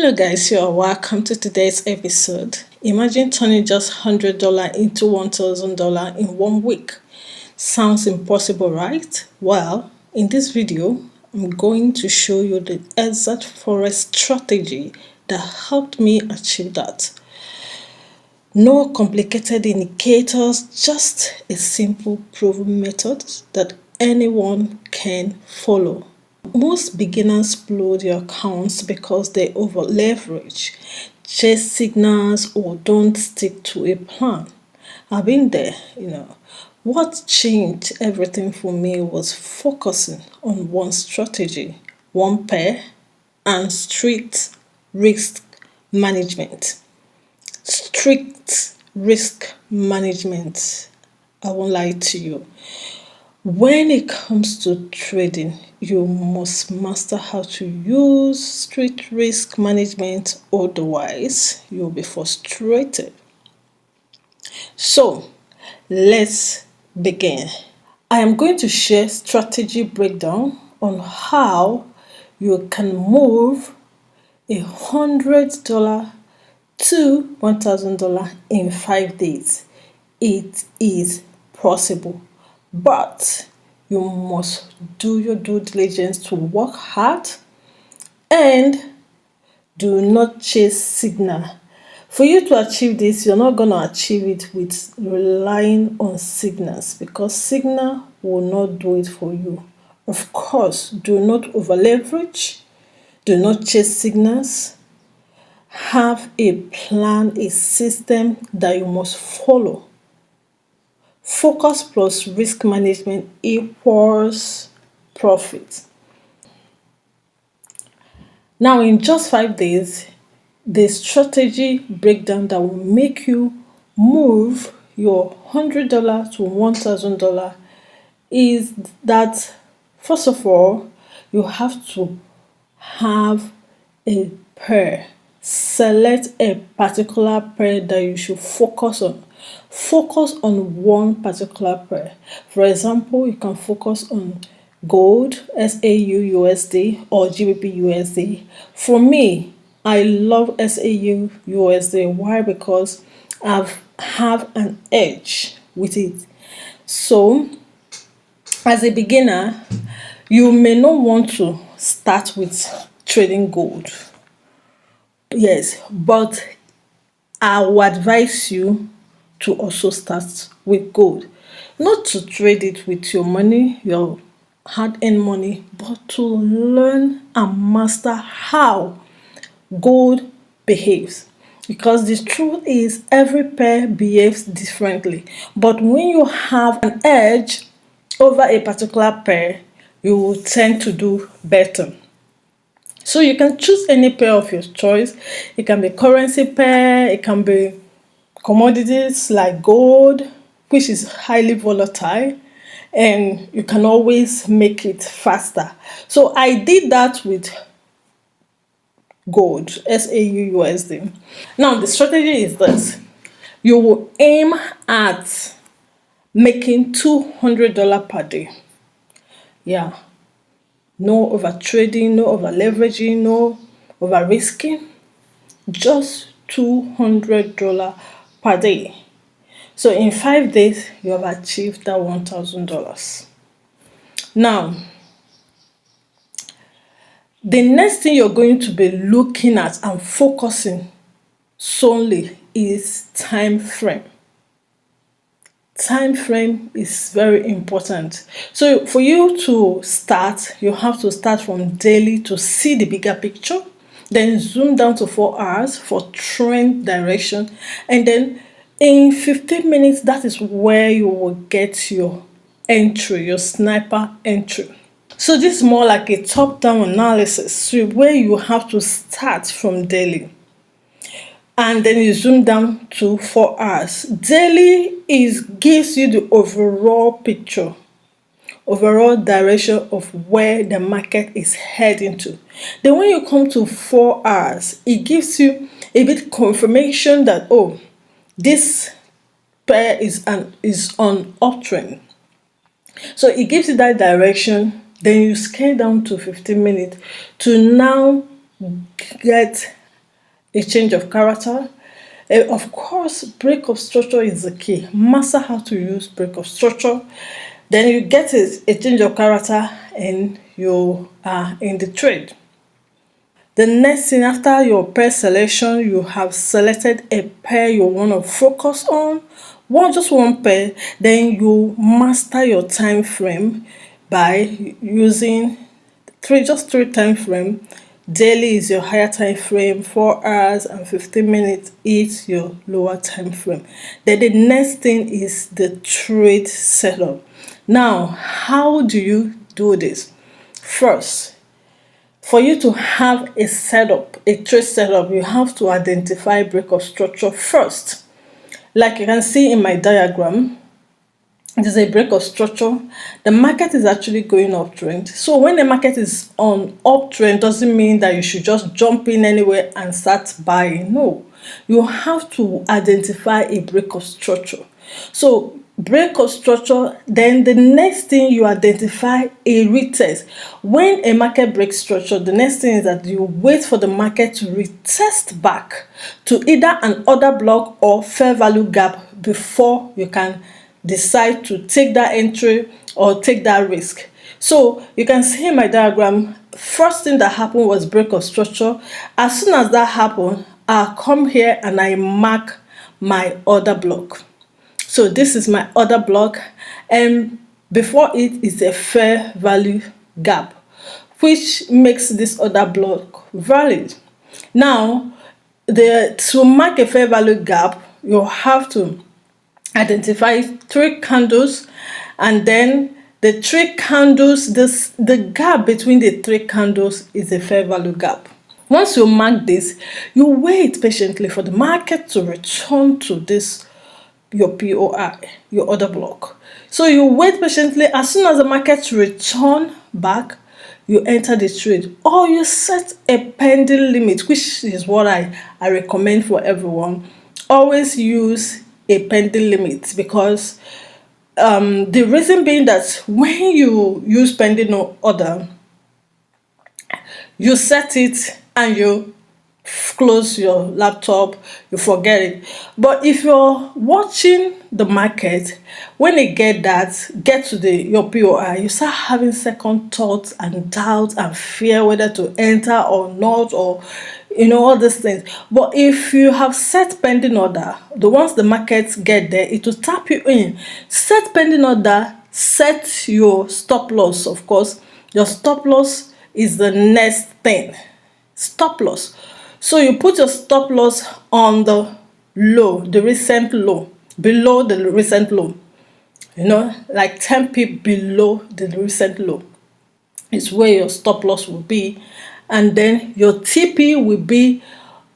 Hello guys, you are welcome to today's episode. Imagine turning just $100 into $1,000 in 1 week. Sounds impossible, right? Well, in this video, I'm going to show you the exact forex strategy that helped me achieve that. No complicated indicators, just a simple proven method that anyone can follow. Most beginners blow their accounts because they over leverage, chase signals, or don't stick to a plan. I've been there. What changed everything for me was focusing on one strategy, one pair, and strict risk management. Strict risk management. I won't lie to you. When it comes to trading, you must master how to use strict risk management, otherwise, you'll be frustrated. So, let's begin. I am going to share strategy breakdown on how you can move $100 to $1,000 in 5 days. It is possible, but you must do your due diligence to work hard and do not chase signal. For you to achieve this, you're not going to achieve it with relying on signals, because signal will not do it for you. Of course, do not over leverage, do not chase signals. Have a plan, a system that you must follow. Focus plus risk management equals profit. Now, in just 5 days, the strategy breakdown that will make you move your $100 to $1,000 is that, first of all, you have to have a pair. Select a particular pair that you should focus on. Focus on one particular pair. For example, you can focus on gold, SAU USD, or GBP USD. For me, I love SAU USD. Why? Because I have an edge with it. So, as a beginner, you may not want to start with trading gold. Yes, but I would advise you to also start with gold. Not to trade it with your money, your hard-earned money, but to learn and master how gold behaves. Because the truth is, every pair behaves differently. But when you have an edge over a particular pair, you will tend to do better. So you can choose any pair of your choice. It can be currency pair, it can be commodities like gold, which is highly volatile, and you can always make it faster. So I did that with gold, SAU USD. Now the strategy is this. You will aim at making $200 per day. Yeah. No over trading, no over leveraging, no over risking. Just $200 per day. So in 5 days, you have achieved that $1,000. Now, the next thing you're going to be looking at and focusing solely is time frame. Time frame is very important. So for you to start, you have to start from daily to see the bigger picture, then zoom down to 4 hours for trend direction, and then in 15 minutes, that is where you will get your entry, your sniper entry. So this is more like a top-down analysis, so where you have to start from daily. And then you zoom down to 4 hours. Daily gives you the overall picture, overall direction of where the market is heading to. Then when you come to 4 hours, it gives you a bit confirmation that, oh, this pair is on uptrend. So it gives you that direction. Then you scale down to 15 minutes to now get a change of character. Of course, break of structure is the key. Master how to use break of structure. Then you get a change of character and you are in the trade. The next thing, after your pair selection, you have selected a pair you want to focus on, just one pair. Then you master your time frame by using three time frame. Daily is your higher time frame, 4 hours and 15 minutes is your lower time frame. Then the next thing is the trade setup. Now, how do you do this? First, for you to have a setup, a trade setup, you have to identify break of structure first. Like you can see in my diagram, there's a break of structure. The market is actually going uptrend. So when the market is on uptrend, doesn't mean that you should just jump in anywhere and start buying. No, you have to identify a break of structure. So break of structure, then the next thing you identify a retest. When a market breaks structure, the next thing is that you wait for the market to retest back to either an order block or fair value gap before you can decide to take that entry or take that risk. So you can see in my diagram, first thing that happened was break of structure. As soon as that happened, I come here and I mark my order block. So this is my order block, and before it is a fair value gap, which makes this order block valid. Now, to mark a fair value gap, you have to identify 3 candles, and then the 3 candles, the gap between the 3 candles is a fair value gap. Once you mark this, you wait patiently for the market to return to this your POI, your order block. So you wait patiently. As soon as the market return back, you enter the trade, or you set a pending limit, which is what I recommend for everyone. Always use a pending limit, because the reason being that when you use pending order, you set it and you close your laptop, you forget it. But if you're watching the market, when it get to your POI, you start having second thoughts and doubts and fear whether to enter or not, or all these things. But if you have set pending order, once the markets get there, it will tap you in. Set pending order, set your stop loss. Of course, your stop loss is the next thing. Stop loss. So you put your stop loss on the low, the recent low, below the recent low. Like 10 pip below the recent low is where your stop loss will be. And then your TP will be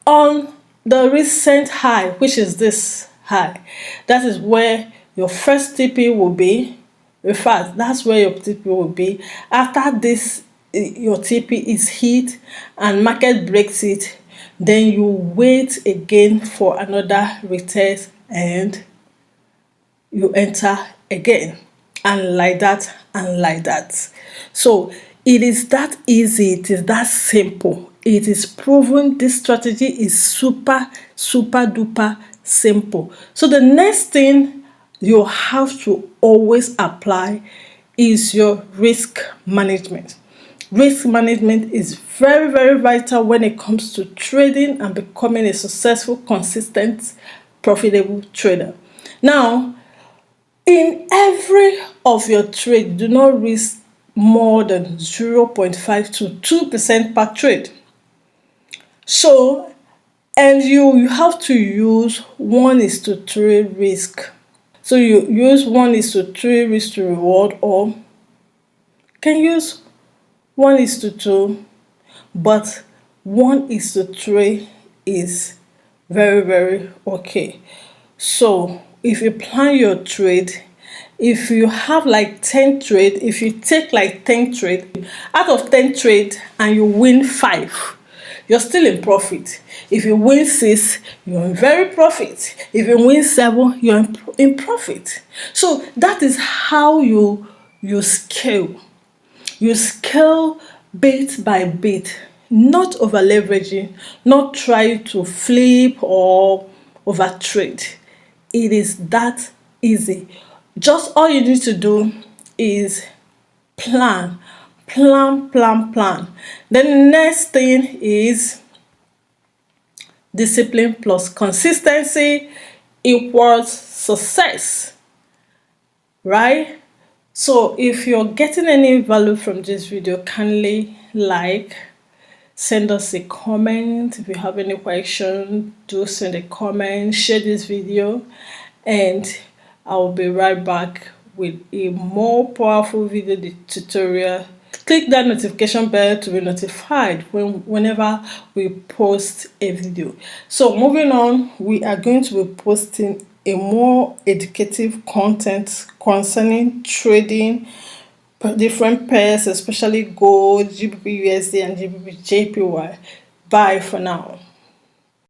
on the recent high, which is this high. That is where your first TP will be. In fact, that's where your TP will be. After this, your TP is hit and market breaks it, then you wait again for another retest and you enter again, and like that and like that. So it is that easy, it is that simple. It is proven this strategy is super duper simple. So the next thing you have to always apply is your risk management. Risk management is very vital when it comes to trading and becoming a successful, consistent, profitable trader. Now, in every of your trade, do not risk more than 0.5 to 2% per trade. So, and you have to use 1:3 risk. So you use 1:3 risk to reward, or can use 1:2, but 1:3 is very okay. So if you plan your trade, if you have like 10 trade, if you take like 10 trade, out of 10 trade and you win 5, you're still in profit. If you win 6, you're in very profit. If you win 7, you're in profit. So that is how you scale. You scale bit by bit. not over leveraging, not trying to flip or over trade. It is that easy. Just all you need to do is plan, plan. Then the next thing is discipline plus consistency equals success, right? So if you're getting any value from this video, kindly like, send us a comment. If you have any question, do send a comment, share this video, and I'll be right back with a more powerful video tutorial. Click that notification bell to be notified whenever we post a video. So moving on, we are going to be posting a more educative content concerning trading different pairs, especially gold, GBP USD, and GBP JPY. Bye for now.